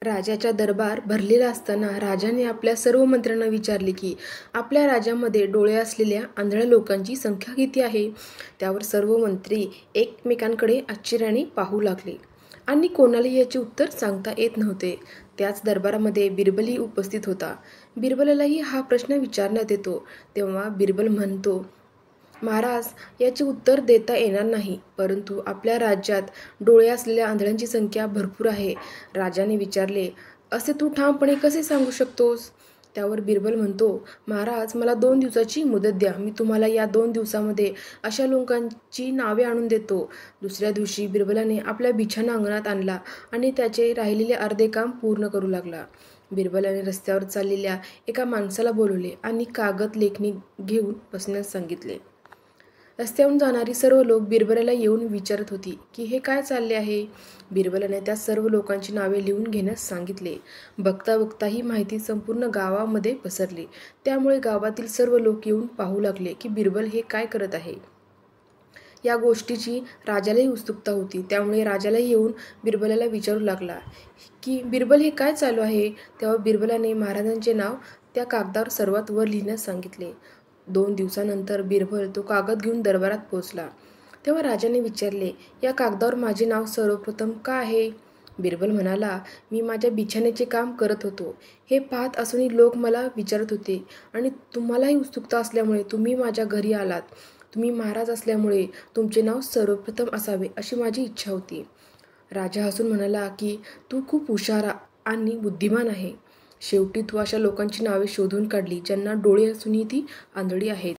राजाचा दरबार भरलेला असताना राजाने आपल्या सर्व मंत्र्यांना विचारले की आपल्या राज्यामध्ये डोळे असलेल्या आंधळ्या लोकांची संख्या किती आहे. त्यावर सर्व मंत्री एकमेकांकडे आश्चर्याने पाहू लागले आणि कोणालाही याचे उत्तर सांगता येत नव्हते. त्याच दरबारामध्ये बिरबलही उपस्थित होता. बिरबलालाही हा प्रश्न विचारण्यात येतो. तेव्हा बिरबल म्हणतो, महाराज, याचे उत्तर देता येणार नाही, परंतु आपल्या राज्यात डोळे असलेल्या आंधळ्यांची संख्या भरपूर आहे. राजाने विचारले, असे तू ठामपणे कसे सांगू शकतोस. त्यावर बिरबल म्हणतो, महाराज, मला 2 दिवसाची मुदत द्या. मी तुम्हाला या 2 दिवसामध्ये अशा लोकांची नावे आणून देतो. दुसऱ्या दिवशी बिरबलाने आपल्या बिछाना अंगणात आणला आणि त्याचे राहिलेले अर्धे काम पूर्ण करू लागला. बिरबलाने रस्त्यावर चाललेल्या एका माणसाला बोलवले आणि कागद लेखणी घेऊन बसण्यास सांगितले. रस्त्यावरून जाणारी सर्व लोक बिरबलाला येऊन विचारत होती की हे काय चालले आहे. बिरबलाने त्या सर्व लोकांची नावे लिहून घेण्यास सांगितले. बघता बघता ही माहिती संपूर्ण गावामध्ये पसरली. त्यामुळे गावातील सर्व लोक येऊन पाहू लागले की बिरबल हे काय करत आहे. या गोष्टीची राजालाही उत्सुकता होती. त्यामुळे राजालाही येऊन बिरबलाला विचारू लागला की बिरबल हे काय चालू आहे. तेव्हा बिरबलाने महाराजांचे नाव त्या कागदावर सर्वात वर लिहिण्यास सांगितले. 2 दिवसानंतर बिरबल तो कागद घेऊन दरबारात पोहोचला. तेव्हा राजाने विचारले, या कागदावर माझे नाव सर्वप्रथम का आहे. बिरबल म्हणाला, मी माझ्या बिछाण्याचे काम करत होतो. हे पाहत असूनही लोक मला विचारत होते आणि तुम्हालाही उत्सुकता असल्यामुळे तुम्ही माझ्या घरी आलात. तुम्ही महाराज असल्यामुळे तुमचे नाव सर्वप्रथम असावे अशी माझी इच्छा होती. राजा हसून म्हणाला की तू खूप हुशार आणि बुद्धिमान आहे. शेवटी तू अशा लोकांची नावे शोधून काढली ज्यांना डोळे असूनही ती आंधळी आहेत.